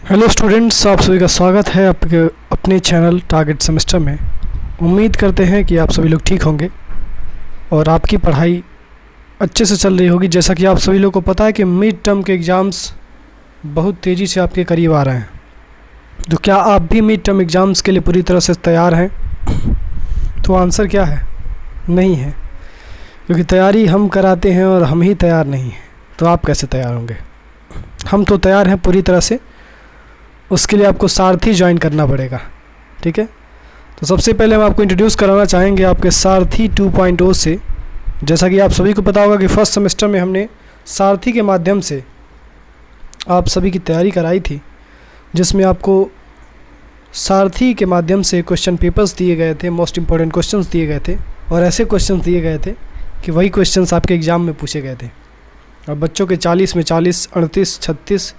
Hello students, आप सभी का स्वागत है आपके अपने चैनल टारगेट सेमेस्टर में। उम्मीद करते हैं कि आप सभी लोग ठीक होंगे और आपकी पढ़ाई अच्छे से चल रही होगी। जैसा कि आप सभी लोगों को पता है कि मिड टर्म के एग्ज़ाम्स बहुत तेज़ी से आपके करीब आ रहे हैं, तो क्या आप भी मिड टर्म एग्ज़ाम्स के लिए पूरी तरह से तैयार हैं? तो आंसर क्या है? नहीं है, क्योंकि तैयारी हम कराते हैं और हम ही तैयार नहीं हैं। तो आप कैसे तैयार होंगे? हम तो तैयार हैं पूरी तरह से। उसके लिए आपको सारथी ज्वाइन करना पड़ेगा, ठीक है। तो सबसे पहले हम आपको इंट्रोड्यूस कराना चाहेंगे आपके सारथी 2.0 से। जैसा कि आप सभी को पता होगा कि फर्स्ट सेमेस्टर में हमने सारथी के माध्यम से आप सभी की तैयारी कराई थी, जिसमें आपको सारथी के माध्यम से क्वेश्चन पेपर्स दिए गए थे, मोस्ट इम्पॉर्टेंट क्वेश्चंस दिए गए थे और ऐसे क्वेश्चंस दिए गए थे कि वही क्वेश्चंस आपके एग्ज़ाम में पूछे गए थे और बच्चों के 40 में 40, 38, 36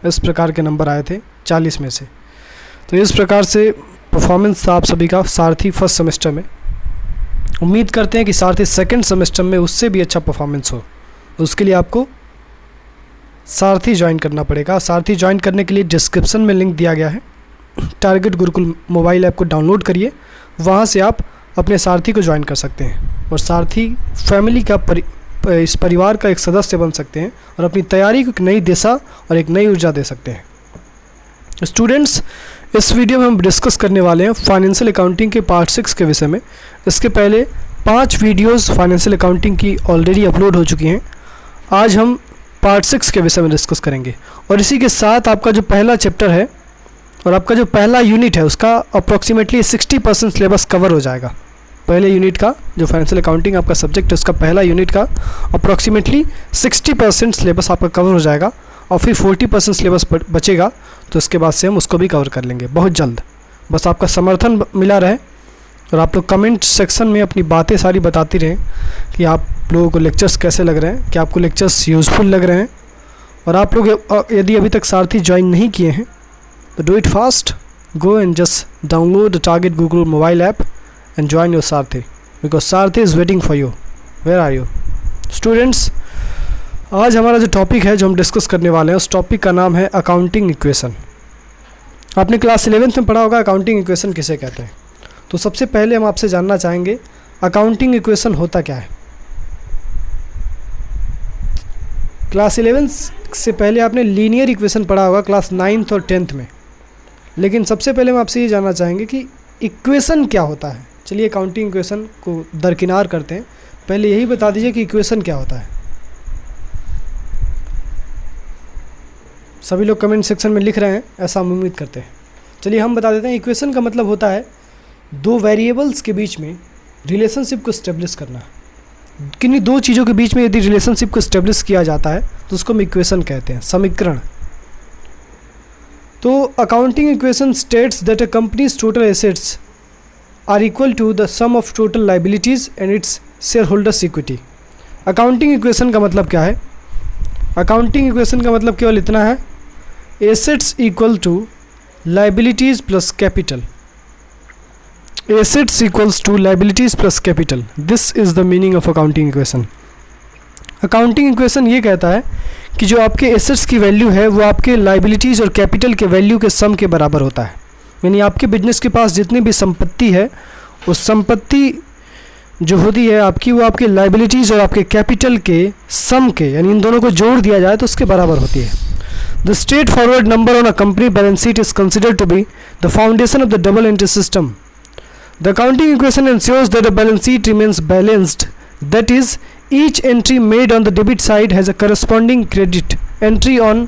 इस प्रकार के नंबर आए थे 40 में से। तो इस प्रकार से परफॉर्मेंस था आप सभी का सारथी फर्स्ट सेमेस्टर में। उम्मीद करते हैं कि सारथी सेकंड सेमेस्टर में उससे भी अच्छा परफॉर्मेंस हो। उसके लिए आपको सारथी ज्वाइन करना पड़ेगा। सारथी ज्वाइन करने के लिए डिस्क्रिप्शन में लिंक दिया गया है। टारगेट गुरुकुल मोबाइल ऐप को डाउनलोड करिए, वहाँ से आप अपने सारथी को ज्वाइन कर सकते हैं और सारथी फैमिली का इस परिवार का एक सदस्य बन सकते हैं और अपनी तैयारी को एक नई दिशा और एक नई ऊर्जा दे सकते हैं। स्टूडेंट्स, इस वीडियो में हम डिस्कस करने वाले हैं फाइनेंशियल अकाउंटिंग के पार्ट 6 के विषय में। इसके पहले 5 वीडियोस फाइनेंशियल अकाउंटिंग की ऑलरेडी अपलोड हो चुकी हैं। आज हम पार्ट 6 के विषय में डिस्कस करेंगे और इसी के साथ आपका जो पहला चैप्टर है और आपका जो पहला यूनिट है उसका अप्रॉक्सीमेटली 60% सिलेबस कवर हो जाएगा। पहले यूनिट का जो फाइनेंशियल अकाउंटिंग आपका सब्जेक्ट है उसका पहला यूनिट का अप्रॉक्सीमेटली 60% सिलेबस आपका कवर हो जाएगा और फिर 40% सिलेबस बचेगा। तो इसके बाद से हम उसको भी कवर कर लेंगे बहुत जल्द। बस आपका समर्थन मिला रहे और आप लोग कमेंट सेक्शन में अपनी बातें सारी बताती रहें कि आप लोगों को लेक्चर्स कैसे लग रहे हैं, कि आपको लेक्चर्स यूज़फुल लग रहे हैं। और आप लोग यदि अभी तक सारथी ज्वाइन नहीं किए हैं तो do it fast, go and just download the target Gurukul mobile app and join your Sarthi, because Sarthi is waiting for you. Where are you? Students, आज हमारा जो टॉपिक है जो हम डिस्कस करने वाले हैं उस टॉपिक का नाम है अकाउंटिंग इक्वेशन। आपने क्लास 11th में पढ़ा होगा अकाउंटिंग इक्वेशन किसे कहते हैं। तो सबसे पहले हम आपसे जानना चाहेंगे अकाउंटिंग इक्वेशन होता क्या है। क्लास 11th से पहले आपने लीनियर इक्वेशन पढ़ा होगा क्लास 9th और 10th में, लेकिन सबसे पहले हम आपसे ये जानना चाहेंगे कि इक्वेशन क्या होता है। चलिए अकाउंटिंग इक्वेशन को दरकिनार करते हैं, पहले यही बता दीजिए कि इक्वेशन क्या होता है। सभी लोग कमेंट सेक्शन में लिख रहे हैं, ऐसा हम उम्मीद करते हैं। चलिए हम बता देते हैं। इक्वेशन का मतलब होता है दो वेरिएबल्स के बीच में रिलेशनशिप को स्टेब्लिश करना। किन्हीं दो चीज़ों के बीच में यदि रिलेशनशिप को स्टेब्लिश किया जाता है तो उसको हम इक्वेशन कहते हैं, समीकरण। तो accounting equation states that a companies total assets are equal to the sum of total liabilities and its shareholders equity। Accounting equation का मतलब क्या है? अकाउंटिंग इक्वेशन का मतलब केवल इतना है, assets equal to liabilities plus capital. Assets equals to liabilities plus capital, this is the meaning of accounting equation. Accounting equation ये कहता है कि जो आपके एसेट्स की वैल्यू है वो आपके लाइबिलिटीज और कैपिटल के वैल्यू के सम के बराबर होता है। यानी आपके बिजनेस के पास जितनी भी संपत्ति है उस संपत्ति जो होती है आपकी वो आपके लाइबिलिटीज़ और आपके कैपिटल के सम के, यानी इन दोनों को जोड़ दिया जाए तो उसके बराबर होती है। The straightforward number on a company balance sheet is considered to be the foundation of the double entry system. The accounting equation ensures that the balance sheet remains balanced, that is each entry made on the debit side has a corresponding credit entry on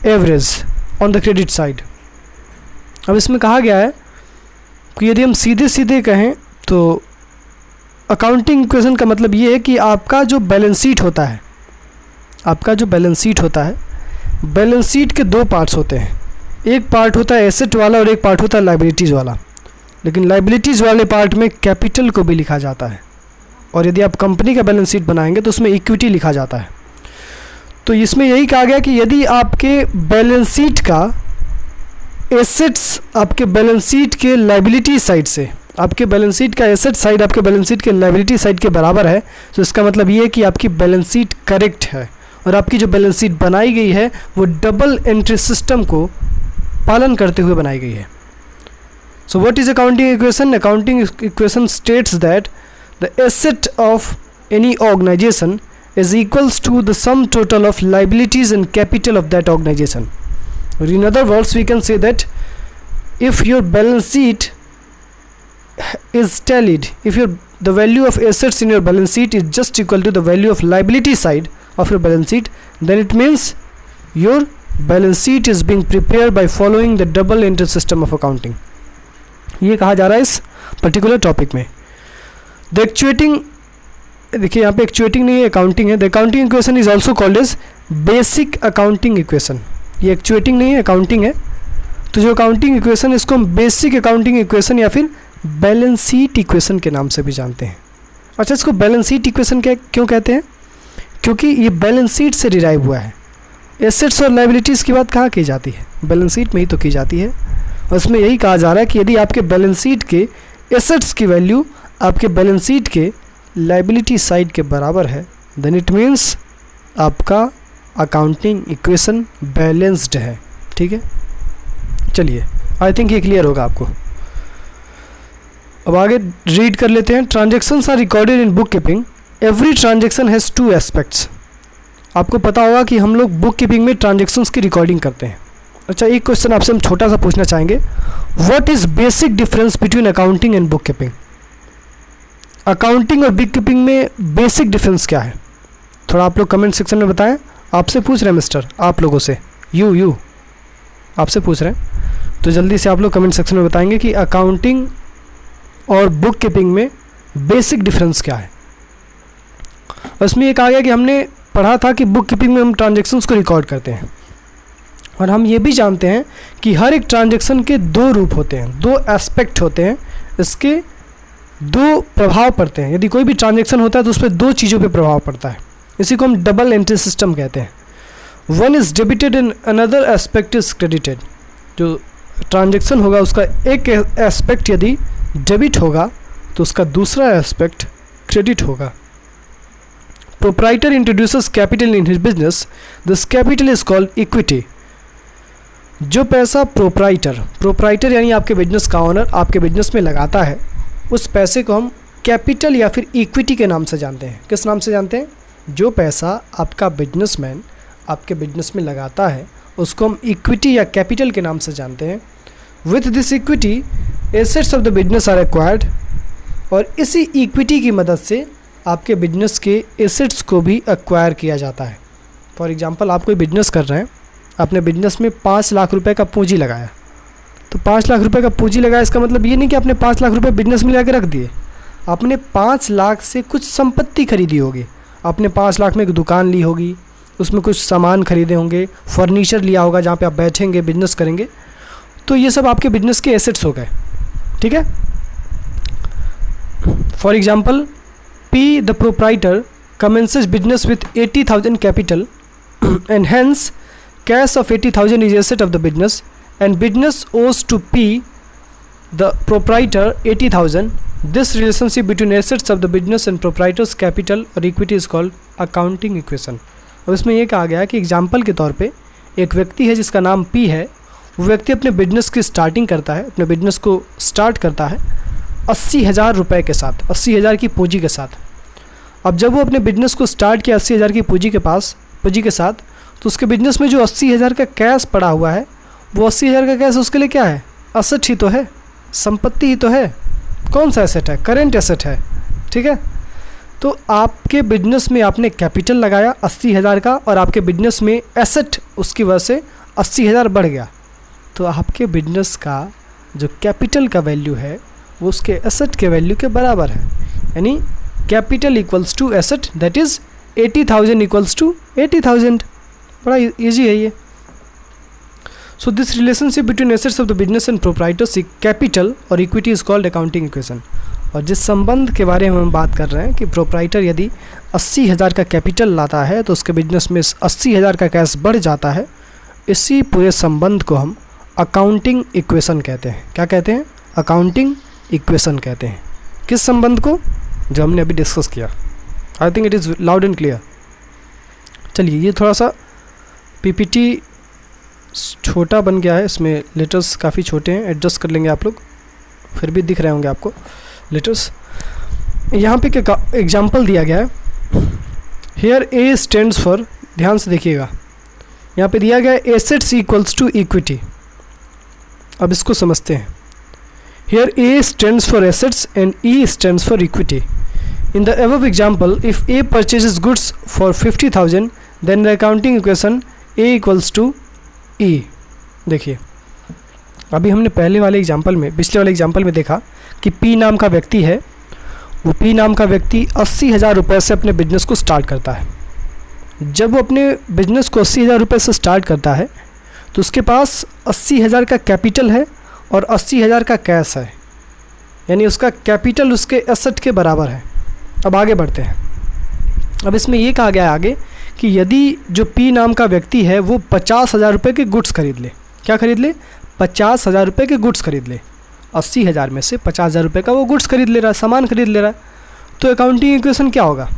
average on the credit side. अब इसमें कहा गया है कि यदि हम सीधे सीधे कहें तो अकाउंटिंग इक्वेशन का मतलब ये है कि आपका जो बैलेंस शीट होता है, बैलेंस शीट के दो पार्ट्स होते हैं। एक पार्ट होता है एसेट वाला और एक पार्ट होता है लाइबिलिटीज़ वाला। लेकिन लाइबिलिटीज़ वाले पार्ट में कैपिटल को भी लिखा जाता है और यदि आप कंपनी का बैलेंस शीट बनाएंगे तो उसमें इक्विटी लिखा जाता है। तो इसमें यही कहा गया कि यदि आपके बैलेंस शीट का एसेट्स आपके बैलेंस शीट के लाइबिलिटी साइड से, आपके बैलेंस शीट का एसेट साइड आपके बैलेंस शीट के लाइबिलिटी साइड के बराबर है, तो इसका मतलब ये है कि आपकी बैलेंस शीट करेक्ट है और आपकी जो बैलेंस शीट बनाई गई है वो डबल एंट्री सिस्टम को पालन करते हुए बनाई गई है। So what is accounting equation? Accounting equation states that the asset of any organization is equals to the sum total of liabilities and capital of that organization. Or in other words, we can say that if your balance sheet is tallied, if the value of assets in your balance sheet is just equal to the value of liability side of your balance sheet, then it means your balance sheet is being prepared by following the double entry system of accounting. ये कहा जा रहा है इस particular topic में। The actuating, देखिए यहाँ पे एक्चुएटिंग नहीं है, अकाउंटिंग है। The accounting equation is also called as basic accounting equation. ये एक्चुएटिंग नहीं है, अकाउंटिंग है। तो जो अकाउंटिंग इक्वेशन, इसको हम बेसिक अकाउंटिंग इक्वेशन या फिर बैलेंस शीट इक्वेशन के नाम से भी जानते हैं। अच्छा, इसको बैलेंस शीट इक्वेशन क्यों कहते हैं? क्योंकि ये बैलेंस शीट से डिराइव हुआ है। एसेट्स और लायबिलिटीज़ की बात कहाँ की जाती है? बैलेंस शीट में ही तो की जाती है। और उसमें यही कहा जा रहा है कि यदि आपके बैलेंस शीट के एसेट्स की वैल्यू आपके बैलेंस शीट के लायबिलिटी साइड के बराबर है, देन इट मीन्स आपका अकाउंटिंग इक्वेशन बैलेंस्ड है। ठीक है, चलिए, आई थिंक ये क्लियर होगा आपको। अब आगे रीड कर लेते हैं। Transactions are recorded in bookkeeping. Every transaction has two aspects. आपको पता होगा कि हम लोग बुक कीपिंग में ट्रांजेक्शन्स की रिकॉर्डिंग करते हैं। अच्छा, एक क्वेश्चन आपसे हम छोटा सा पूछना चाहेंगे, what is basic difference between accounting and book keeping? Accounting और बुक कीपिंग में बेसिक डिफरेंस क्या है? थोड़ा आप लोग कमेंट सेक्शन में बताएं। आपसे पूछ रहे हैं मिस्टर, आप लोगों से, यू आपसे पूछ रहे हैं, तो जल्दी से आप लोग कमेंट सेक्शन में बताएंगे कि अकाउंटिंग और बुक कीपिंग में बेसिक डिफरेंस क्या है। उसमें ये कहा गया कि हमने पढ़ा था कि बुक कीपिंग में हम ट्रांजेक्शन्स को रिकॉर्ड करते हैं, और हम ये भी जानते हैं कि हर एक ट्रांजेक्शन के दो रूप होते हैं, दो एस्पेक्ट होते हैं, इसके दो प्रभाव पड़ते हैं। यदि कोई भी ट्रांजेक्शन होता है तो उस पर दो चीज़ों पे प्रभाव पड़ता है। इसी को हम डबल एंट्री सिस्टम कहते हैं। One is debited and another aspect is credited. जो ट्रांजेक्शन होगा उसका एक एस्पेक्ट यदि डेबिट होगा तो उसका दूसरा एस्पेक्ट क्रेडिट होगा। Proprietor introduces capital in his business, this capital is called equity. जो पैसा प्रोप्राइटर यानी आपके बिजनेस का ऑनर आपके बिजनेस में लगाता है, उस पैसे को हम कैपिटल या फिर इक्विटी के नाम से जानते हैं। किस नाम से जानते हैं? जो पैसा आपका बिजनेसमैन आपके बिजनेस में लगाता है उसको हम इक्विटी या कैपिटल के नाम से जानते हैं। With this equity assets of the business are acquired, और इसी इक्विटी की मदद से आपके बिजनेस के एसेट्स को भी एक्वायर किया जाता है। फॉर एग्जांपल, आप कोई बिजनेस कर रहे हैं, आपने बिजनेस में 5 लाख रुपए का पूंजी लगाया, तो 5 लाख रुपए का पूंजी लगाया, इसका मतलब ये नहीं कि आपने 5 लाख रुपए बिजनेस में लगा के रख दिए। आपने 5 लाख से कुछ संपत्ति खरीदी होगी। आपने 5 लाख में एक दुकान ली होगी, उसमें कुछ सामान खरीदे होंगे, फर्नीचर लिया होगा जहाँ पे आप बैठेंगे, बिजनेस करेंगे, तो ये सब आपके बिजनेस के एसेट्स हो गए। ठीक है, for example, P the proprietor commences business with 80,000 capital and hence cash of 80,000 is asset of the business, and business owes to P the proprietor 80,000. This relationship between assets of the business and proprietor's capital or equity is called accounting equation. अब इसमें ये कहा गया कि example के तौर पे एक व्यक्ति है जिसका नाम P है। वो व्यक्ति अपने बिजनेस की स्टार्टिंग करता है, अपने बिजनेस को स्टार्ट करता है 80,000 रुपये के साथ, 80,000 की पूंजी के साथ। अब जब वो अपने बिजनेस को स्टार्ट किया 80,000 की पूंजी के साथ, तो उसके बिजनेस में जो 80,000 का कैश पड़ा हुआ है, वो 80,000 का कैश उसके लिए क्या है? असेट ही तो है, संपत्ति ही तो है। कौन सा एसेट है? करेंट एसेट है। ठीक है, तो आपके बिजनेस में आपने कैपिटल लगाया 80,000 का, और आपके बिजनेस में एसेट उसकी वजह से 80,000 बढ़ गया, तो आपके बिजनेस का जो कैपिटल का वैल्यू है वो उसके एसेट के वैल्यू के बराबर है। यानी capital equals to asset, that is 80,000 equals to 80,000। बड़ा इजी है ये। So this relationship between assets of the business and proprietor's capital और equity is called accounting equation. और जिस संबंध के बारे में हम बात कर रहे हैं कि प्रोप्राइटर यदि 80,000 का कैपिटल लाता है तो उसके बिजनेस में 80,000 का कैश बढ़ जाता है, इसी पूरे संबंध को हम अकाउंटिंग इक्वेशन कहते हैं। क्या कहते हैं? अकाउंटिंग इक्वेशन कहते हैं। किस संबंध को? जो हमने अभी डिस्कस किया। आई think it is loud and clear. चलिए ये थोड़ा सा पीपीटी छोटा बन गया है, इसमें लेटर्स काफ़ी छोटे हैं, एडजस्ट कर लेंगे आप लोग, फिर भी दिख रहे होंगे आपको लेटर्स। यहाँ पे क्या एग्जाम्पल दिया गया है, हेयर ए स्टैंड्स फॉर, ध्यान से देखिएगा, यहाँ पे दिया गया है एसेट्स इक्वल्स टू इक्विटी। अब इसको समझते हैं। Here A stands for assets and E stands for equity. In the above example, if A purchases goods for 50,000, then the accounting equation A equals to E। देखिए अभी हमने पहले वाले example में, पिछले वाले एग्जाम्पल में देखा कि P नाम का व्यक्ति है, वो P नाम का व्यक्ति 80,000 रुपये से अपने बिजनेस को स्टार्ट करता है। जब वो अपने बिजनेस को 80,000 रुपये से स्टार्ट करता है तो उसके पास 80,000 का कैपिटल है और 80,000 का कैश है, यानी उसका कैपिटल उसके एसेट के बराबर है। अब आगे बढ़ते हैं। अब इसमें ये कहा गया है आगे कि यदि जो P नाम का व्यक्ति है वो 50,000 रुपये के गुड्स खरीद ले, क्या खरीद ले, 50,000 रुपये के गुड्स खरीद ले, 80,000 में से 50,000 रुपये का वो गुड्स खरीद ले रहा है, सामान खरीद ले रहा है, तो अकाउंटिंग इक्वेशन क्या होगा?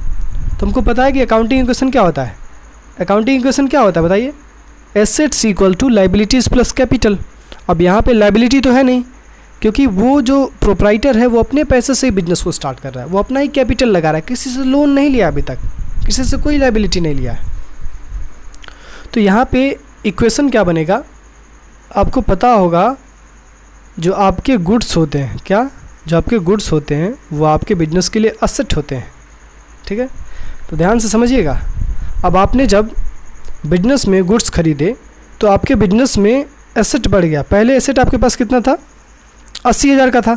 तुमको पता है कि अकाउंटिंग इक्वेशन क्या होता है? अकाउंटिंग इक्वेशन क्या होता है बताइए? Assets equal to liabilities plus capital. अब यहाँ पे लाइबिलिटी तो है नहीं, क्योंकि वो जो प्रोप्राइटर है वो अपने पैसे से ही बिजनेस को स्टार्ट कर रहा है, वो अपना ही कैपिटल लगा रहा है, किसी से लोन नहीं लिया अभी तक, किसी से कोई लाइबिलिटी नहीं लिया है। तो यहाँ पे इक्वेशन क्या बनेगा? आपको पता होगा जो आपके गुड्स होते हैं, क्या, जो आपके गुड्स होते हैं वो आपके बिजनेस के लिए असेट होते हैं, ठीक है? तो ध्यान से समझिएगा। अब आपने जब बिजनेस में गुड्स खरीदे तो आपके बिजनेस में एसेट बढ़ गया। पहले एसेट आपके पास कितना था? 80,000 का था,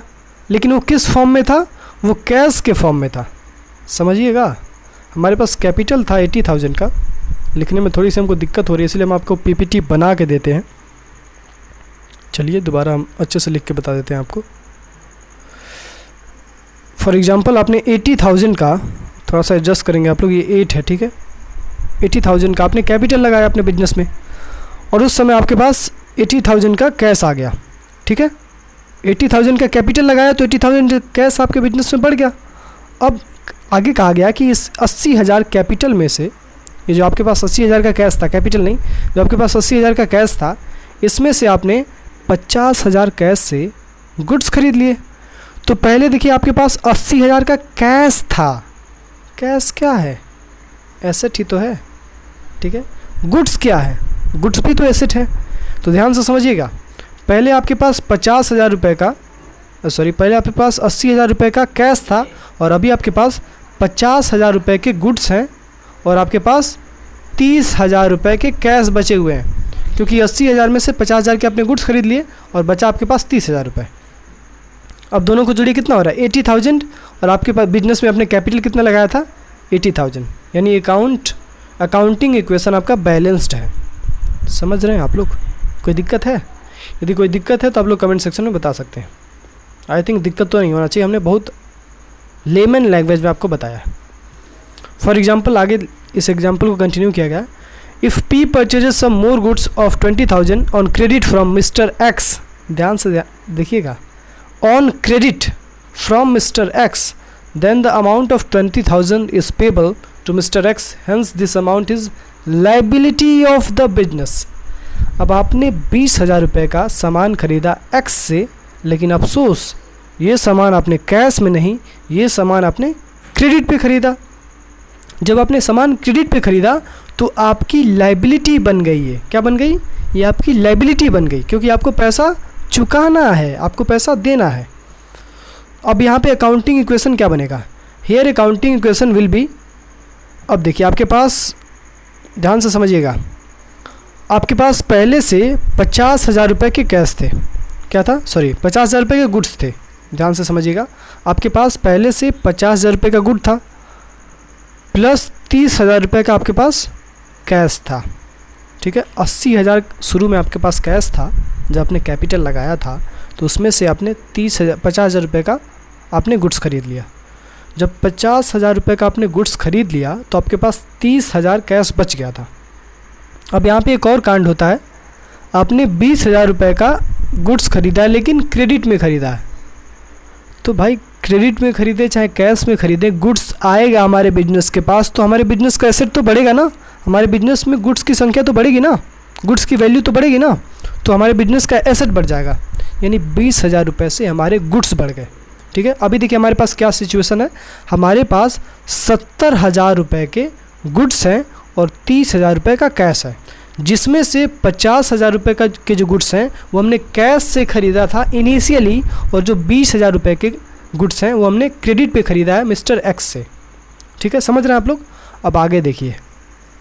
लेकिन वो किस फॉर्म में था? वो कैश के फॉर्म में था। समझिएगा, हमारे पास कैपिटल था 80,000 का, लिखने में थोड़ी सी हमको दिक्कत हो रही है, इसलिए हम आपको पीपीटी बना के देते हैं। चलिए दोबारा हम अच्छे से लिख के बता देते हैं आपको। फॉर एग्जांपल आपने 80,000 का, थोड़ा सा एडजस्ट करेंगे आप लोग, ये 8 है, ठीक है? 80,000 का आपने कैपिटल लगाया अपने बिजनेस में, और उस समय आपके पास 80,000 का कैश आ गया, ठीक है? 80,000 का कैपिटल लगाया तो 80,000 कैश आपके बिजनेस में बढ़ गया। अब आगे कहा गया कि इस 80,000 कैपिटल में से, ये जो आपके पास 80,000 का कैश था, कैपिटल नहीं, जो आपके पास 80,000 का कैश था, इसमें से आपने 50,000 कैश से गुड्स खरीद लिए। तो पहले देखिए आपके पास 80,000 का कैश था, कैश क्या है? एसेट ही तो है, ठीक है? गुड्स क्या है? गुड्स भी तो एसेट है। तो ध्यान से समझिएगा, पहले आपके पास 50,000 रुपये का, पहले आपके पास 80,000 रुपये का कैश था, और अभी आपके पास 50,000 रुपये के गुड्स हैं, और आपके पास 30,000 रुपये के कैश बचे हुए हैं, क्योंकि 80,000 में से 50,000 के आपने गुड्स खरीद लिए और बचा आपके पास 30,000 रुपये। अब दोनों को जोड़िए, कितना हो रहा है? 80,000, और आपके पास बिजनेस में आपने कैपिटल कितना लगाया था? 80,000। यानी अकाउंटिंग इक्वेशन आपका बैलेंस्ड है। समझ रहे हैं आप लोग? कोई दिक्कत है? यदि कोई दिक्कत है तो आप लोग कमेंट सेक्शन में बता सकते हैं। आई थिंक दिक्कत तो नहीं होना चाहिए, हमने बहुत लेमन लैंग्वेज में आपको बताया है। फॉर एग्जांपल आगे इस एग्जांपल को कंटिन्यू किया गया। If P purchases some more goods of 20,000 on credit from mister X, ध्यान से देखिएगा, on credit from mister X, then the amount of 20,000 is payable to mister X, hence this amount is liability of the business. अब आपने 20,000 रुपये का सामान खरीदा x से, लेकिन अफसोस ये सामान आपने कैश में नहीं, ये सामान आपने क्रेडिट पे ख़रीदा। जब आपने सामान क्रेडिट पे ख़रीदा तो आपकी लाइबिलिटी बन गई है। क्या बन गई? ये आपकी लाइबिलिटी बन गई, क्योंकि आपको पैसा चुकाना है, आपको पैसा देना है। अब यहाँ पे अकाउंटिंग इक्वेशन क्या बनेगा? Here accounting equation will be, अब देखिए आपके पास, ध्यान से समझिएगा, आपके पास पहले से 50,000 रुपये के कैश थे, क्या था? 50,000 रुपये के गुड्स थे। ध्यान से समझिएगा, आपके पास पहले से 50,000 रुपये का गुड था, प्लस 30,000 रुपये का आपके पास कैश था, ठीक है? 80,000 शुरू में आपके पास कैश था जब आपने कैपिटल लगाया था, तो उसमें से आपने 50,000 रुपये का आपने गुड्स खरीद लिया। जब 50,000 रुपये का आपने गुड्स खरीद लिया तो आपके पास 30,000 कैश बच गया था। अब यहाँ पे एक और कांड होता है, आपने 20,000 रुपये का गुड्स खरीदा है, लेकिन क्रेडिट में ख़रीदा है। तो भाई क्रेडिट में ख़रीदे चाहे कैश में ख़रीदे, गुड्स आएगा हमारे बिजनेस के पास, तो हमारे बिजनेस का एसेट तो बढ़ेगा ना, हमारे बिजनेस में गुड्स की संख्या तो बढ़ेगी ना, गुड्स की वैल्यू तो बढ़ेगी ना, तो हमारे बिजनेस का एसेट बढ़ जाएगा, यानी 20,000 रुपये से हमारे गुड्स बढ़ गए। ठीक है, अभी देखिए हमारे पास क्या सिचुएशन है, हमारे पास 70,000 रुपये के गुड्स हैं और 30,000 रुपये का कैश है, जिसमें से 50,000 रुपये का के जो गुड्स हैं वो हमने कैश से ख़रीदा था इनिशियली, और जो 20,000 रुपये के गुड्स हैं वो हमने क्रेडिट पे ख़रीदा है मिस्टर एक्स से। ठीक है, समझ रहे हैं आप लोग। अब आगे देखिए,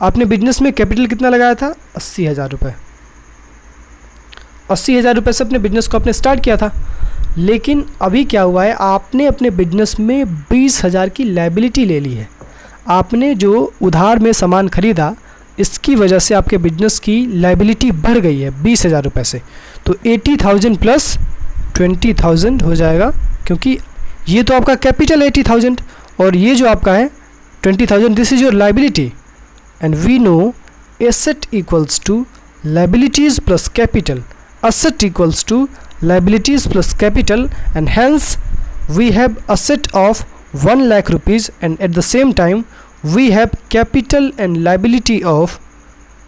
आपने बिजनेस में कैपिटल कितना लगाया था, 80,000 रुपये। 80,000 रुपये से अपने बिजनेस को आपने स्टार्ट किया था, लेकिन अभी क्या हुआ है, आपने अपने बिजनेस में 20,000 की लायबिलिटी ले ली है। आपने जो उधार में सामान खरीदा, इसकी वजह से आपके बिजनेस की लायबिलिटी बढ़ गई है 20,000 रुपये से। तो 80,000 प्लस 20,000 हो जाएगा, क्योंकि ये तो आपका कैपिटल है 80,000, और ये जो आपका है 20,000, this is your liability. And we know asset equals to liabilities plus capital, asset equals to liabilities plus capital, and hence we have asset of 1 lakh rupees, and at the same time we have capital and liability of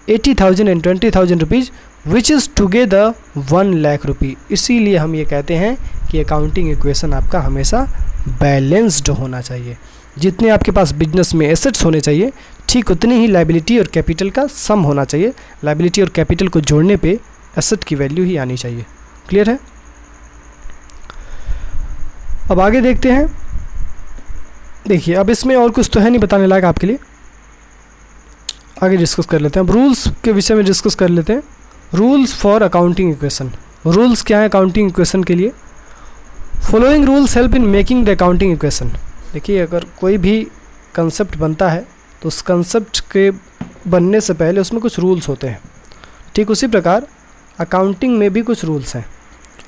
80,000 and 20,000 rupees, which is together 1 lakh rupee। इसीलिए हम ये कहते हैं कि accounting equation आपका हमेशा balanced होना चाहिए। जितने आपके पास बिजनेस में एसेट्स होने चाहिए, ठीक उतनी ही लायबिलिटी और कैपिटल का सम होना चाहिए। लायबिलिटी और कैपिटल को जोड़ने पे एसेट की वैल्यू ही आनी चाहिए। क्लियर है। अब आगे देखते हैं। देखिए, अब इसमें और कुछ तो है नहीं बताने लायक आपके लिए, आगे डिस्कस कर लेते हैं। अब रूल्स के विषय में डिस्कस कर लेते हैं। Rules for accounting equation. Rules क्या है अकाउंटिंग इक्वेशन के लिए? Following rules help in making the accounting equation. देखिए, अगर कोई भी कंसेप्ट बनता है तो उस कंसेप्ट के बनने से पहले उसमें कुछ रूल्स होते हैं। ठीक उसी प्रकार अकाउंटिंग में भी कुछ रूल्स हैं।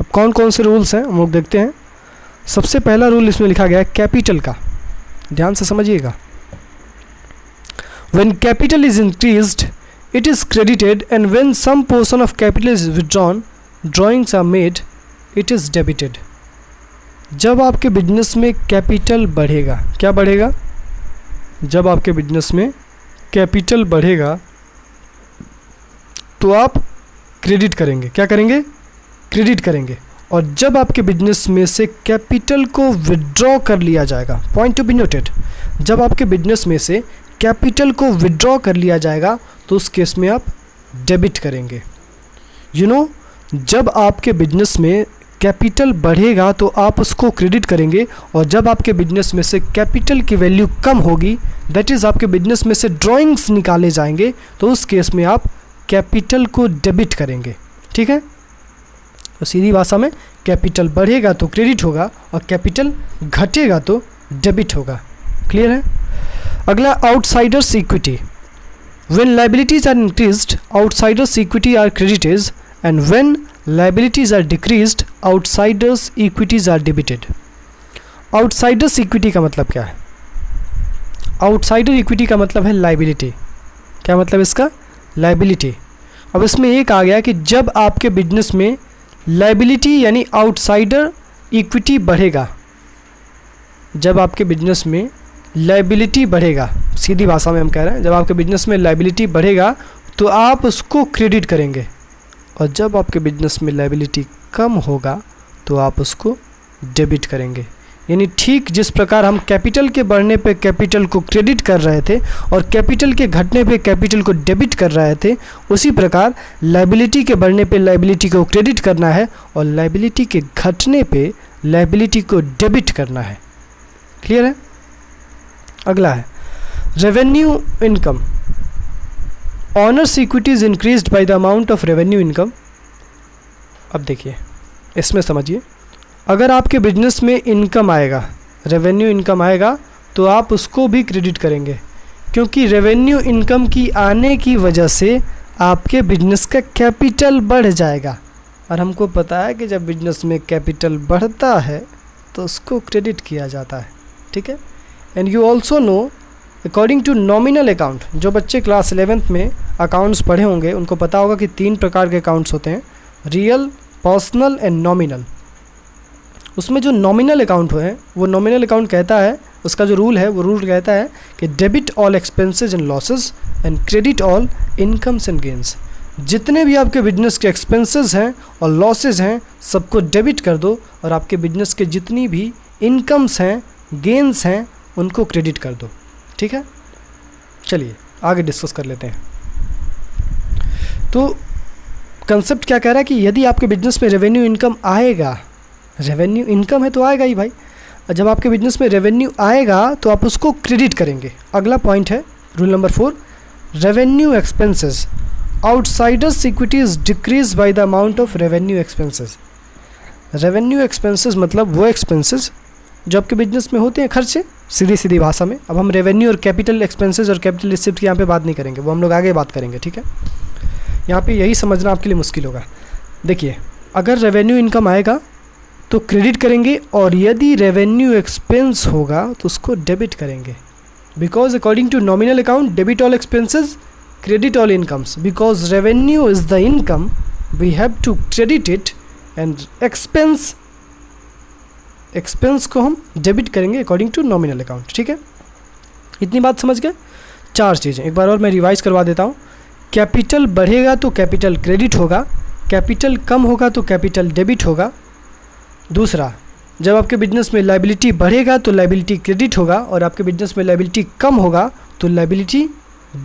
अब कौन कौन से रूल्स हैं हम लोग देखते हैं। सबसे पहला रूल इसमें लिखा गया है कैपिटल का, ध्यान से समझिएगा। When capital is increased, it is credited, and when some portion of capital is withdrawn, drawings are made, it is debited। जब आपके बिजनेस में कैपिटल बढ़ेगा, क्या बढ़ेगा? जब आपके बिजनेस में कैपिटल बढ़ेगा तो आप क्रेडिट करेंगे। क्या करेंगे? क्रेडिट करेंगे। और जब आपके बिजनेस में से कैपिटल को विड्रॉ कर लिया जाएगा, पॉइंट टू बी नोटेड, जब आपके बिजनेस में से कैपिटल को विड्रॉ कर लिया जाएगा तो उस केस में आप डेबिट करेंगे। यू नो, जब आपके बिजनेस में कैपिटल बढ़ेगा तो आप उसको क्रेडिट करेंगे, और जब आपके बिजनेस में से कैपिटल की वैल्यू कम होगी, दैट इज़ आपके बिजनेस में से ड्राइंग्स निकाले जाएंगे, तो उस केस में आप कैपिटल को डेबिट करेंगे। ठीक है, तो सीधी भाषा में कैपिटल बढ़ेगा तो क्रेडिट होगा और कैपिटल घटेगा तो डेबिट होगा। क्लियर है। अगला, outsiders equity. When liabilities are increased, outsiders equity are credited, and when liabilities are decreased, outsiders equities are debited. Outsiders equity का मतलब क्या है? आउटसाइडर इक्विटी का मतलब है लायबिलिटी। क्या मतलब इसका? लायबिलिटी। अब इसमें एक आ गया कि जब आपके बिजनेस में लायबिलिटी यानी आउटसाइडर इक्विटी बढ़ेगा, जब आपके बिजनेस में लायबिलिटी बढ़ेगा, सीधी भाषा में हम कह रहे हैं, जब आपके बिजनेस में लायबिलिटी बढ़ेगा तो आप उसको क्रेडिट करेंगे, और जब आपके बिजनेस में लायबिलिटी कम होगा तो आप उसको डेबिट करेंगे। यानी ठीक जिस प्रकार हम कैपिटल के बढ़ने पे कैपिटल को क्रेडिट कर रहे थे और कैपिटल के घटने पे कैपिटल को डेबिट कर रहे थे, उसी प्रकार लायबिलिटी के बढ़ने पे लायबिलिटी को क्रेडिट करना है और लायबिलिटी के घटने पे लायबिलिटी को डेबिट करना है। क्लियर है। अगला है revenue income. Honours equity is increased by the amount of revenue income. अब देखिए, इसमें समझिए, अगर आपके बिजनेस में इनकम आएगा, रेवेन्यू इनकम आएगा, तो आप उसको भी क्रेडिट करेंगे, क्योंकि रेवेन्यू इनकम की आने की वजह से आपके बिजनेस का कैपिटल बढ़ जाएगा, और हमको पता है कि जब बिजनेस में कैपिटल बढ़ता है तो उसको क्रेडिट किया जाता है। ठीक है। And you also know according to nominal account, जो बच्चे क्लास 11th में अकाउंट्स पढ़े होंगे उनको पता होगा कि 3 प्रकार के अकाउंट्स होते हैं, रियल, पर्सनल एंड नॉमिनल। उसमें जो नॉमिनल अकाउंट है वो नॉमिनल अकाउंट कहता है उसका जो रूल है वो रूल कहता है कि debit all expenses and losses and credit all incomes and gains. जितने भी आपके बिजनेस के एक्सपेंसेस हैं और लॉसेस हैं सबको डेबिट कर दो, और आपके बिजनेस के जितनी भी इनकम्स हैं, गेंस हैं, उनको क्रेडिट कर दो। ठीक है, चलिए आगे डिस्कस कर लेते हैं। तो कंसेप्ट क्या कह रहा है कि यदि आपके बिजनेस में रेवेन्यू इनकम आएगा, रेवेन्यू इनकम है तो आएगा ही भाई, जब आपके बिजनेस में रेवेन्यू आएगा तो आप उसको क्रेडिट करेंगे। अगला पॉइंट है rule number 4, revenue expenses outsiders equities decrease by the amount of revenue expenses. Revenue expenses मतलब वो एक्सपेंसेस जो आपके बिजनेस में होते हैं, खर्चे, सीधी सीधी भाषा में। अब हम रेवेन्यू और कैपिटल एक्सपेंसेस और कैपिटल रिसिप्ट की यहाँ पे बात नहीं करेंगे, वो हम लोग आगे बात करेंगे। ठीक है, यहाँ पे यही समझना आपके लिए मुश्किल होगा। देखिए, अगर रेवेन्यू इनकम आएगा तो क्रेडिट करेंगे, और यदि रेवेन्यू एक्सपेंस होगा तो उसको डेबिट करेंगे। Because according to nominal account debit all expenses credit all incomes, because revenue is the income we have to credit it, and expense को हम डेबिट करेंगे अकॉर्डिंग टू नॉमिनल अकाउंट। ठीक है, इतनी बात समझ गए। 4 चीज़ें एक बार और मैं रिवाइज करवा देता हूँ। कैपिटल बढ़ेगा तो कैपिटल क्रेडिट होगा, कैपिटल कम होगा तो कैपिटल डेबिट होगा। दूसरा, जब आपके बिजनेस में लायबिलिटी बढ़ेगा तो लायबिलिटी क्रेडिट होगा, और आपके बिजनेस में लायबिलिटी कम होगा तो लायबिलिटी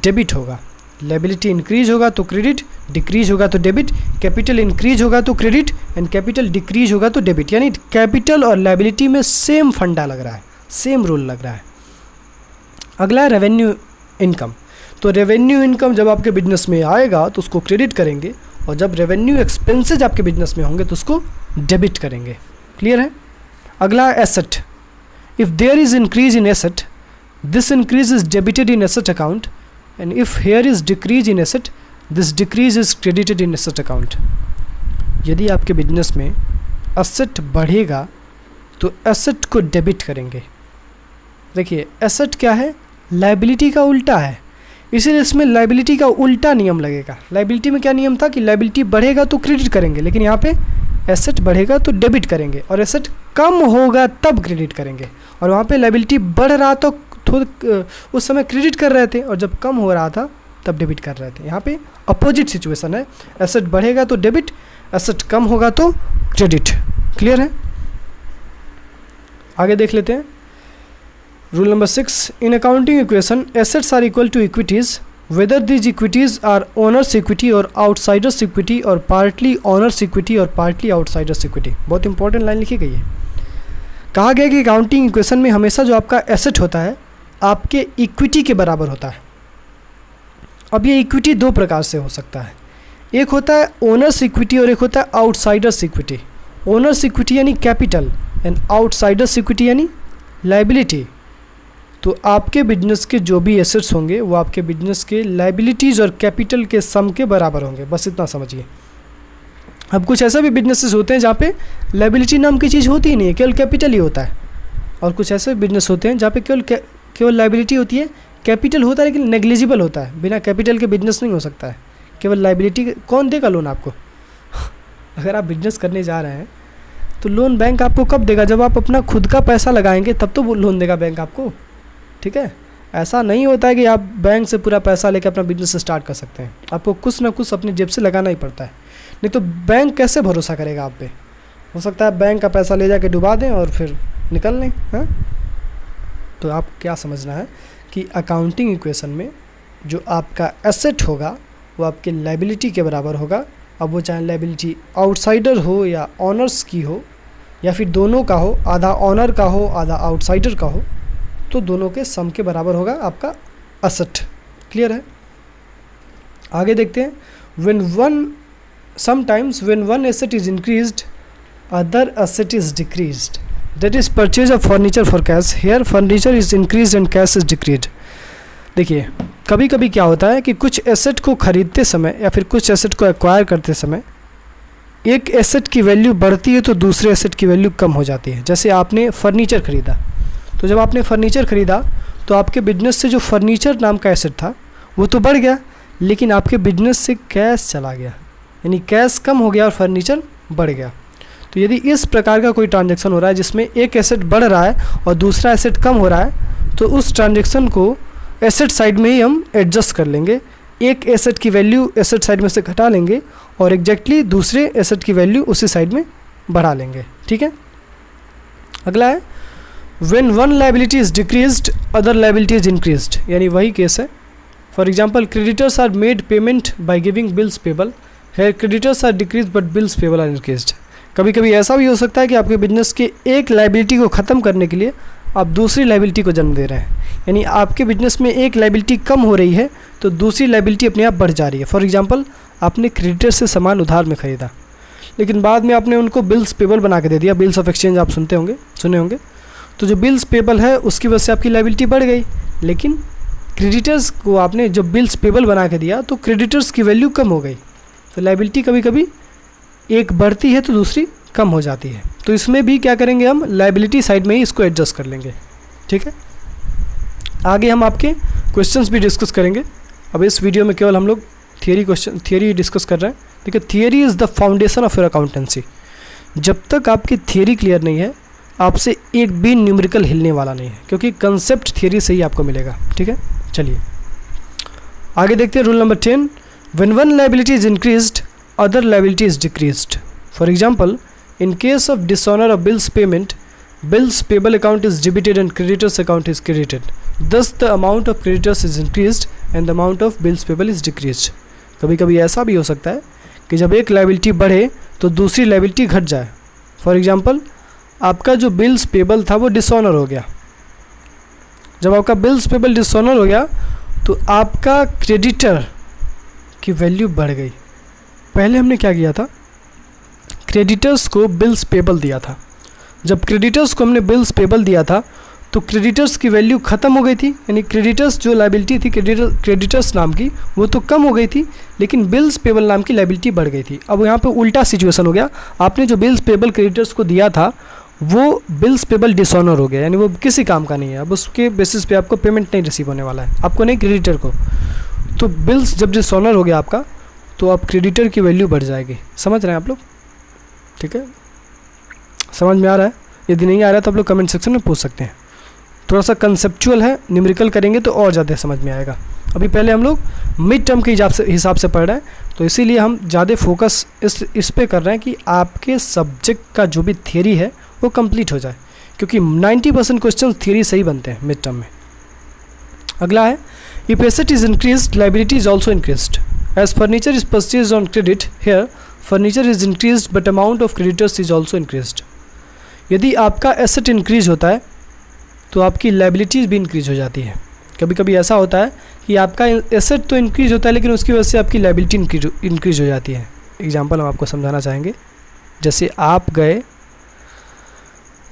डेबिट होगा। लायबिलिटी इंक्रीज होगा तो क्रेडिट, डिक्रीज होगा तो डेबिट, कैपिटल इंक्रीज होगा तो क्रेडिट एंड कैपिटल डिक्रीज होगा तो डेबिट। यानी कैपिटल और लायबिलिटी में सेम फंडा लग रहा है, सेम रूल लग रहा है। अगला है रेवेन्यू इनकम। तो रेवेन्यू इनकम जब आपके बिजनेस में आएगा तो उसको क्रेडिट करेंगे, और जब रेवेन्यू एक्सपेंसेज आपके बिजनेस में होंगे तो उसको डेबिट करेंगे। क्लियर है। अगला asset. If there is increase in asset, this increase is debited in asset account, and if here is decrease in asset, this decrease is credited in asset account. यदि आपके business में asset बढ़ेगा तो asset को debit करेंगे। देखिए, asset क्या है, लायबिलिटी का उल्टा है, इसीलिए इसमें लायबिलिटी का उल्टा नियम लगेगा। लायबिलिटी में क्या नियम था कि लायबिलिटी बढ़ेगा तो क्रेडिट करेंगे, लेकिन यहाँ पे एसेट बढ़ेगा तो डेबिट करेंगे, और एसेट कम होगा तब क्रेडिट करेंगे। और वहाँ पे लायबिलिटी बढ़ रहा तो उस समय क्रेडिट कर रहे थे, और जब कम हो रहा था तब डेबिट कर रहे थे। यहाँ पे अपोजिट सिचुएशन है, एसेट बढ़ेगा तो डेबिट, एसेट कम होगा तो क्रेडिट। क्लियर है। आगे देख लेते हैं rule number 6। In accounting equation assets are equal to equities whether these equities are owners equity or outsiders equity or partly owners equity or partly outsiders equity. बहुत important line लिखी गई है। कहा गया कि अकाउंटिंग इक्वेशन में हमेशा जो आपका एसेट होता है आपके इक्विटी के बराबर होता है। अब ये इक्विटी 2 प्रकार से हो सकता है, एक होता है ओनर्स इक्विटी और एक होता है आउटसाइडर्स इक्विटी। ओनर्स इक्विटी यानी कैपिटल एंड आउटसाइडर्स इक्विटी यानी लायबिलिटी। तो आपके बिजनेस के जो भी एसेट्स होंगे वो आपके बिजनेस के लायबिलिटीज़ और कैपिटल के सम के बराबर होंगे, बस इतना समझिए। अब कुछ ऐसा भी बिजनेसेस होते हैं जहाँ पे लायबिलिटी नाम की चीज़ होती ही नहीं है, केवल कैपिटल ही होता है, और कुछ ऐसे बिजनेस होते हैं जहाँ पे केवल लायबिलिटी होती है, कैपिटल होता है लेकिन नेग्लिजिबल होता है। बिना कैपिटल के बिजनेस नहीं हो सकता है, केवल लायबिलिटी। कौन देगा लोन आपको? अगर आप बिजनेस करने जा रहे हैं तो लोन बैंक आपको कब देगा? जब आप अपना खुद का पैसा लगाएंगे तब तो वो लोन देगा बैंक आपको। ठीक है, ऐसा नहीं होता है कि आप बैंक से पूरा पैसा लेकर अपना बिजनेस स्टार्ट कर सकते हैं। आपको कुछ ना कुछ अपनी जेब से लगाना ही पड़ता है, नहीं तो बैंक कैसे भरोसा करेगा आप पे? हो सकता है बैंक का पैसा ले जाके डुबा दें और फिर निकल लें। हाँ, तो आप क्या समझना है कि अकाउंटिंग इक्वेशन में जो आपका एसेट होगा वो आपके लायबिलिटी के बराबर होगा। अब वो चाहे लायबिलिटी आउटसाइडर हो या ऑनर्स की हो या फिर दोनों का हो, आधा ऑनर का हो आधा आउटसाइडर का हो, तो दोनों के सम के बराबर होगा आपका एसेट। क्लियर है। आगे देखते हैं। sometimes when one asset is increased, other asset is decreased. That is purchase of furniture for cash. Here furniture is increased and cash is decreased. देखिए, कभी कभी क्या होता है कि कुछ एसेट को खरीदते समय या फिर कुछ एसेट को एक्वायर करते समय एक एसेट की वैल्यू बढ़ती है तो दूसरे एसेट की वैल्यू कम हो जाती है। जैसे आपने फर्नीचर खरीदा, तो जब आपने फर्नीचर खरीदा तो आपके बिजनेस से जो फर्नीचर नाम का एसेट था वो तो बढ़ गया, लेकिन आपके बिजनेस से कैश चला गया, यानी कैश कम हो गया और फर्नीचर बढ़ गया। तो यदि इस प्रकार का कोई ट्रांजैक्शन हो रहा है जिसमें एक एसेट बढ़ रहा है और दूसरा एसेट कम हो रहा है, तो उस ट्रांजैक्शन को एसेट साइड में ही हम एडजस्ट कर लेंगे। एक एसेट की वैल्यू एसेट साइड में से घटा लेंगे और एग्जैक्टली दूसरे एसेट की वैल्यू उसी साइड में बढ़ा लेंगे। ठीक है, अगला है when one liability is decreased other liability is increased, यानी वही केस है। For example creditors are made payment by giving bills payable, है creditors are decrease but bills payable are increased. कभी कभी ऐसा भी हो सकता है कि आपके बिजनेस के एक लायबिलिटी को ख़त्म करने के लिए आप दूसरी लायबिलिटी को जन्म दे रहे हैं, यानी आपके बिजनेस में एक लायबिलिटी कम हो रही है तो दूसरी लायबिलिटी अपने आप बढ़ जा रही है। फॉर एग्जांपल आपने क्रेडिटर से सामान उधार में ख़रीदा, लेकिन बाद में आपने उनको बिल्स पेबल बना के दे दिया। बिल्स ऑफ एक्सचेंज आप सुने होंगे। तो जो बिल्स पेबल है उसकी वजह से आपकी लायबिलिटी बढ़ गई, लेकिन क्रेडिटर्स को आपने जो बिल्स पेबल बना के दिया तो क्रेडिटर्स की वैल्यू कम हो गई। तो लायबिलिटी कभी कभी एक बढ़ती है तो दूसरी कम हो जाती है। तो इसमें भी क्या करेंगे, हम लायबिलिटी साइड में ही इसको एडजस्ट कर लेंगे। ठीक है, आगे हम आपके क्वेश्चंस भी डिस्कस करेंगे। अब इस वीडियो में केवल हम लोग थियरी डिस्कस कर रहे हैं। देखिए, theory is the foundation of your accountancy. जब तक आपकी थियरी क्लियर नहीं है आपसे एक भी न्यूमेरिकल हिलने वाला नहीं है, क्योंकि कंसेप्ट थियरी से ही आपको मिलेगा। ठीक है, चलिए आगे देखते हैं। Rule number 10, when one liability is increased other liability is decreased. For example in case of dishonor of bills payment, bills payable account is debited and creditors account is credited, thus the amount of creditors is increased and the amount of bills payable is decreased। कभी कभी ऐसा भी हो सकता है कि जब एक लायबिलिटी बढ़े तो दूसरी लायबिलिटी घट जाए। फॉर एग्जांपल आपका जो बिल्स पेबल था वो डिसऑनर हो गया। जब आपका बिल्स पेबल डिसऑनर हो गया तो आपका क्रेडिटर की वैल्यू बढ़ गई। पहले हमने क्या किया था, क्रेडिटर्स को बिल्स पेबल दिया था। जब क्रेडिटर्स को हमने बिल्स पेबल दिया था तो क्रेडिटर्स की वैल्यू ख़त्म हो गई थी, यानी क्रेडिटर्स जो लायबिलिटी थी क्रेडिटर्स नाम की वो तो कम हो गई थी, लेकिन बिल्स पेबल नाम की लायबिलिटी बढ़ गई थी। अब यहाँ पे उल्टा सिचुएशन हो गया, आपने जो बिल्स पेबल क्रेडिटर्स को दिया था वो बिल्स पेबल डिसऑनर हो गया, यानी वो किसी काम का नहीं है। अब उसके बेसिस पे आपको पेमेंट नहीं रिसीव होने वाला है, आपको नहीं, क्रेडिटर को। तो बिल्स जब डिसऑनर हो गया आपका तो अब क्रेडिटर की वैल्यू बढ़ जाएगी। समझ रहे हैं आप लोग? ठीक है, समझ में आ रहा है? यदि नहीं आ रहा है तो आप लोग कमेंट सेक्शन में पूछ सकते हैं। थोड़ा सा कंसेप्चुअल है, न्यूमेरिकल करेंगे तो और ज़्यादा समझ में आएगा। अभी पहले हम लोग मिड टर्म के हिसाब से पढ़ रहे हैं, तो इसीलिए हम ज़्यादा फोकस इस पे कर रहे हैं कि आपके सब्जेक्ट का जो भी थियरी है वो कंप्लीट हो जाए, क्योंकि 90% क्वेश्चन थियरी से ही बनते हैं मिड टर्म में। अगला है, if asset is increased liability is also increased. As furniture is purchased on credit, here furniture is increased but amount of creditors is also increased. यदि आपका एसेट इंक्रीज होता है तो आपकी लायबिलिटीज़ भी इंक्रीज हो जाती है। कभी कभी ऐसा होता है कि आपका एसेट तो इंक्रीज होता है लेकिन उसकी वजह से आपकी लायबिलिटी इंक्रीज हो जाती है। एग्जांपल हम आपको समझाना चाहेंगे। जैसे आप गए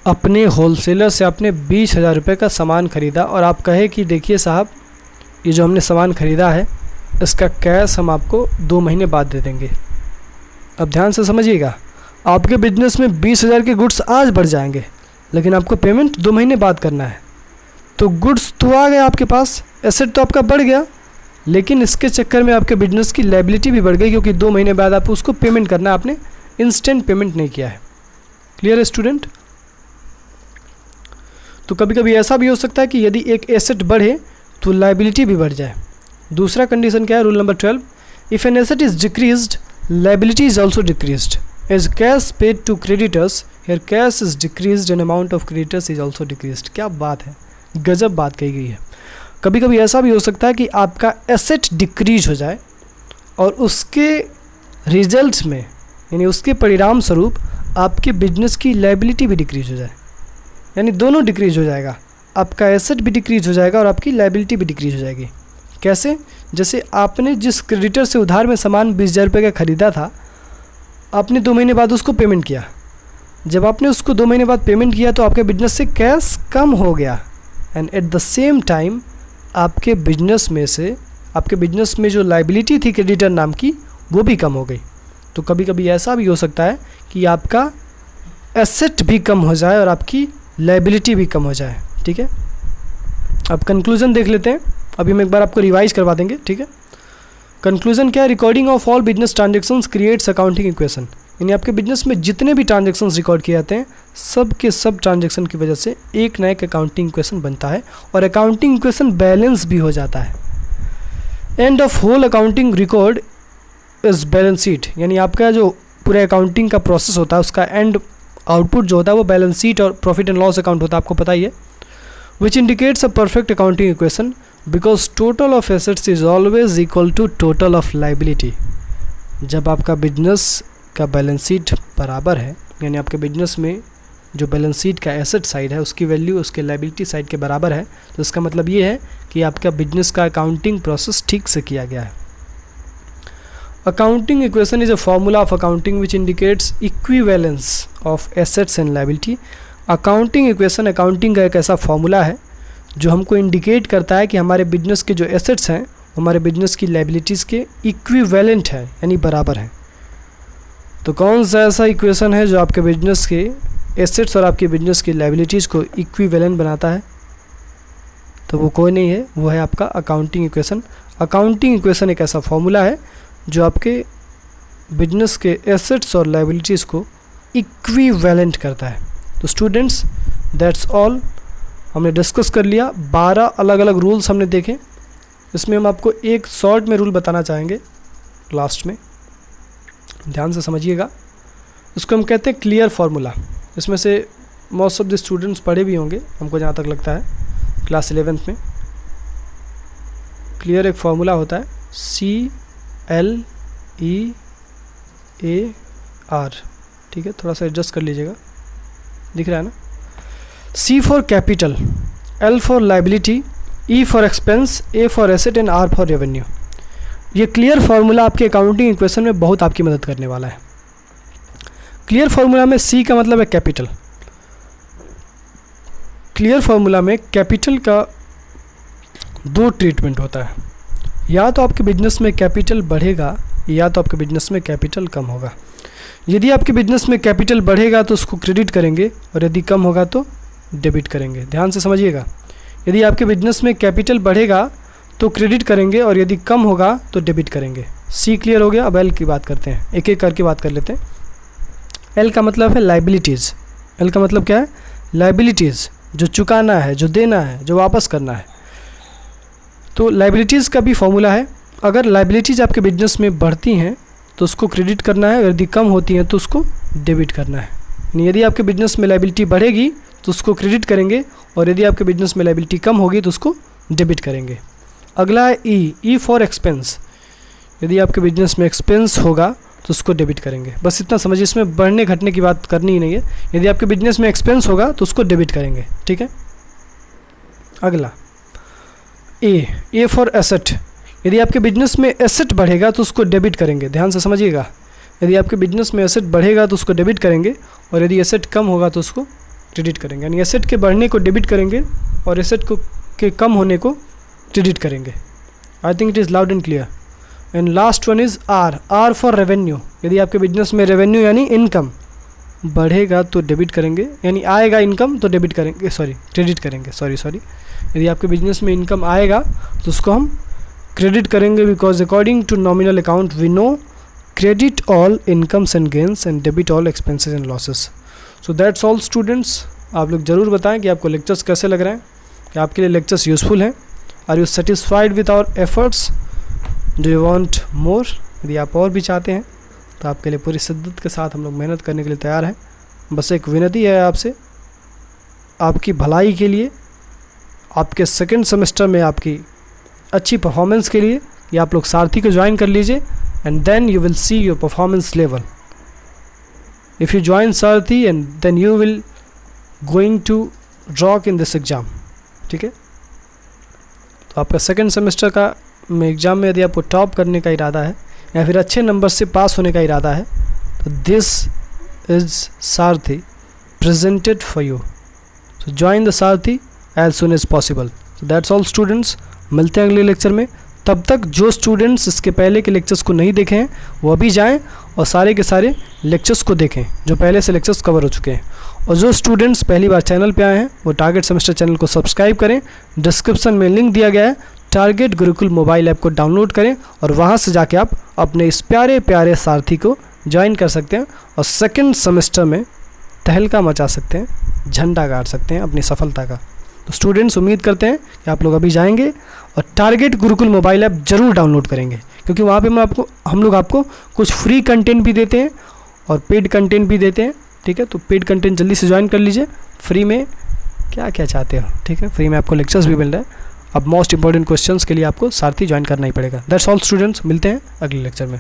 अपने होलसेलर से आपने 20,000 रुपये का सामान ख़रीदा और आप कहे कि देखिए साहब, ये जो हमने सामान ख़रीदा है इसका कैश हम आपको 2 महीने बाद दे देंगे। अब ध्यान से समझिएगा, आपके बिजनेस में 20,000 के गुड्स आज बढ़ जाएंगे लेकिन आपको पेमेंट 2 महीने बाद करना है। तो गुड्स तो आ गए आपके पास, एसेट तो आपका बढ़ गया, लेकिन इसके चक्कर में आपके बिजनेस की लायबिलिटी भी बढ़ गई, क्योंकि 2 महीने बाद आपको उसको पेमेंट करना है, आपने इंस्टेंट पेमेंट नहीं किया है। क्लियर है स्टूडेंट? तो कभी कभी ऐसा भी हो सकता है कि यदि एक एसेट बढ़े तो लायबिलिटी भी बढ़ जाए। दूसरा कंडीशन क्या है, rule number 12, if an asset is decreased liability is also decreased as cash paid to creditors, here cash is decreased and amount of creditors is also decreased। क्या बात है, गजब बात कही गई है। कभी कभी ऐसा भी हो सकता है कि आपका एसेट डिक्रीज हो जाए और उसके रिजल्ट में, यानी उसके परिणाम स्वरूप आपके बिजनेस की लायबिलिटी भी डिक्रीज हो जाए, यानी दोनों डिक्रीज हो जाएगा। आपका एसेट भी डिक्रीज हो जाएगा और आपकी लायबिलिटी भी डिक्रीज हो जाएगी। कैसे? जैसे आपने जिस क्रेडिटर से उधार में सामान 20,000 रुपये का ख़रीदा था, आपने 2 महीने बाद उसको पेमेंट किया। जब आपने उसको 2 महीने बाद पेमेंट किया तो आपके बिजनेस से कैश कम हो गया, and at the same time आपके बिजनेस में जो लायबिलिटी थी क्रेडिटर नाम की वो भी कम हो गई। तो कभी कभी ऐसा भी हो सकता है कि आपका एसेट भी कम हो जाए और आपकी लायबिलिटी भी कम हो जाए। ठीक है, अब कंक्लूजन देख लेते हैं। अभी हम एक बार आपको रिवाइज करवा देंगे। ठीक है, कंक्लूजन क्या है, recording of all business transactions creates accounting equation, यानी आपके बिजनेस में जितने भी ट्रांजैक्शंस रिकॉर्ड किए जाते हैं सब के सब ट्रांजैक्शन की वजह से एक ना एक अकाउंटिंग इक्वेशन बनता है और अकाउंटिंग इक्वेशन बैलेंस भी हो जाता है। End of whole accounting record is balance sheet, यानी आपका जो पूरे अकाउंटिंग का प्रोसेस होता है उसका एंड आउटपुट जो होता है वो बैलेंस शीट और प्रॉफिट एंड लॉस अकाउंट होता है, आपको पता ही है। Which indicates a perfect accounting equation because total of assets is always equal to total of liability. जब आपका बिजनेस का बैलेंस शीट बराबर है, यानी आपके बिजनेस में जो बैलेंस शीट का एसेट साइड है उसकी वैल्यू उसके लाइबिलिटी साइड के बराबर है, तो इसका मतलब ये है कि आपका बिजनेस का अकाउंटिंग प्रोसेस ठीक से किया गया है। Accounting equation is a formula of accounting which indicates equivalence of assets and liability. Accounting equation accounting का एक ऐसा फॉर्मूला है जो हमको इंडिकेट करता है कि हमारे बिजनेस के जो एसेट्स हैं हमारे बिजनेस की लाइबिलिटीज़ के इक्विवेलेंट है, यानी बराबर है। तो कौन सा ऐसा इक्वेशन है जो आपके बिजनेस के एसेट्स और आपके बिजनेस की लाइबिलिटीज़ को इक्विवेलेंट बनाता है? तो वो कोई नहीं है, वो है आपका अकाउंटिंग इक्वेशन। अकाउंटिंग इक्वेशन एक ऐसा फॉर्मूला है जो आपके बिजनेस के एसेट्स और लाइबिलिटीज़ को इक्विवेलेंट करता है। तो स्टूडेंट्स दैट्स ऑल, हमने डिस्कस कर लिया। 12 अलग अलग रूल्स हमने देखे। इसमें हम आपको एक शॉर्ट में रूल बताना चाहेंगे लास्ट में, ध्यान से समझिएगा। इसको हम कहते हैं क्लियर फार्मूला। इसमें से मोस्ट ऑफ द स्टूडेंट्स पढ़े भी होंगे, हमको जहाँ तक लगता है क्लास 11th में। क्लियर एक फार्मूला होता है CLEAR, ठीक है, थोड़ा सा एडजस्ट कर लीजिएगा, दिख रहा है ना। C for capital, L for liability, E for expense, A for asset and R for revenue. ये क्लियर फार्मूला आपके अकाउंटिंग इक्वेशन में बहुत आपकी मदद करने वाला है। क्लियर फार्मूला में C का मतलब है कैपिटल। क्लियर फार्मूला में कैपिटल का 2 ट्रीटमेंट होता है, या तो आपके बिजनेस में कैपिटल बढ़ेगा या तो आपके बिजनेस में कैपिटल कम होगा। यदि आपके बिजनेस में कैपिटल बढ़ेगा तो उसको क्रेडिट करेंगे और यदि कम होगा तो डेबिट करेंगे। ध्यान से समझिएगा, यदि आपके बिजनेस में कैपिटल बढ़ेगा तो क्रेडिट करेंगे और यदि कम होगा तो डेबिट करेंगे। सी क्लियर हो गया। अब एल की बात करते हैं, एक एक करके बात कर लेते हैं। एल का मतलब है लाइबिलिटीज़। एल का मतलब क्या है? लाइबिलिटीज़, जो चुकाना है, जो देना है, जो वापस करना है। तो लाइबिलिटीज़ का भी फॉर्मूला है। अगर लाइबिलिटीज़ आपके बिजनेस में बढ़ती हैं तो उसको क्रेडिट करना है, यदि कम होती हैं तो उसको डेबिट करना है। यानी यदि आपके बिजनेस में लाइबिलिटी बढ़ेगी तो उसको क्रेडिट करेंगे और यदि आपके बिजनेस में लाइबिलिटी कम होगी तो उसको डेबिट करेंगे। अगला है ई फॉर एक्सपेंस। यदि आपके बिजनेस में एक्सपेंस होगा तो उसको डेबिट करेंगे। बस इतना समझिए, इसमें बढ़ने घटने की बात करनी ही नहीं है। यदि आपके बिजनेस में एक्सपेंस होगा तो उसको डेबिट करेंगे, ठीक है। अगला ए फॉर एसेट। यदि आपके बिजनेस में एसेट बढ़ेगा तो उसको डेबिट करेंगे। ध्यान से समझिएगा, यदि आपके बिजनेस में एसेट बढ़ेगा तो उसको डेबिट करेंगे और यदि एसेट कम होगा तो उसको क्रेडिट करेंगे। यानी एसेट के बढ़ने को डेबिट करेंगे और एसेट को के कम होने को क्रेडिट करेंगे। I think it is loud and clear. And last one is R for revenue. यदि आपके बिजनेस में रेवेन्यू यानी इनकम बढ़ेगा तो डेबिट करेंगे, यानी आएगा इनकम तो डेबिट करेंगे, क्रेडिट करेंगे, सॉरी। यदि आपके बिजनेस में इनकम आएगा तो उसको हम क्रेडिट करेंगे, because according to nominal account we know credit all incomes and gains and debit all expenses and losses. So that's all students. आप लोग ज़रूर बताएं कि आपको लेक्चर्स कैसे लग रहे हैं, कि आपके लिए लेक्चर्स यूज़फुल हैं। Are you satisfied with our efforts? Do you want more? यदि आप और भी चाहते हैं तो आपके लिए पूरी शिद्दत के साथ हम लोग मेहनत करने के लिए तैयार हैं। बस एक विनती है आपसे, आपकी भलाई के लिए, आपके सेकंड सेमेस्टर में आपकी अच्छी परफॉर्मेंस के लिए, कि आप लोग सारथी को ज्वाइन कर लीजिए and then you will see your performance level. If you join Sarathi and then you will going to rock in this exam, ठीक है। तो आपका सेकंड सेमेस्टर का में एग्ज़ाम में यदि आपको टॉप करने का इरादा है या फिर अच्छे नंबर से पास होने का इरादा है तो this is Sarathi presented for you. So join the Sarathi as soon as possible. So that's all students, मिलते हैं अगले लेक्चर में। तब तक जो स्टूडेंट्स इसके पहले के लेक्चर्स को नहीं देखे हैं वो अभी जाएं और सारे के सारे लेक्चर्स को देखें जो पहले से लेक्चर्स कवर हो चुके हैं। और जो स्टूडेंट्स पहली बार चैनल पे आए हैं वो टारगेट सेमेस्टर चैनल को सब्सक्राइब करें। डिस्क्रिप्शन में लिंक दिया गया है, टारगेट गुरुकुल मोबाइल ऐप को डाउनलोड करें और वहाँ से जाके आप अपने इस प्यारे प्यारे सारथी को ज्वाइन कर सकते हैं और सेकंड सेमेस्टर में तहलका मचा सकते हैं, झंडा गाड़ सकते हैं अपनी सफलता का। तो स्टूडेंट्स उम्मीद करते हैं कि आप लोग अभी जाएंगे और टारगेट गुरुकुल मोबाइल ऐप ज़रूर डाउनलोड करेंगे, क्योंकि वहाँ पे हम लोग आपको कुछ फ्री कंटेंट भी देते हैं और पेड कंटेंट भी देते हैं। ठीक है, तो पेड कंटेंट जल्दी से ज्वाइन कर लीजिए। फ्री में क्या क्या चाहते हो, ठीक है, फ्री में आपको लेक्चर्स भी मिल रहा है। अब मोस्ट इंपॉर्टेंट क्वेश्चंस के लिए आपको सारथी ज्वाइन करना ही पड़ेगा। दैट्स ऑल स्टूडेंट्स, मिलते हैं अगले लेक्चर में।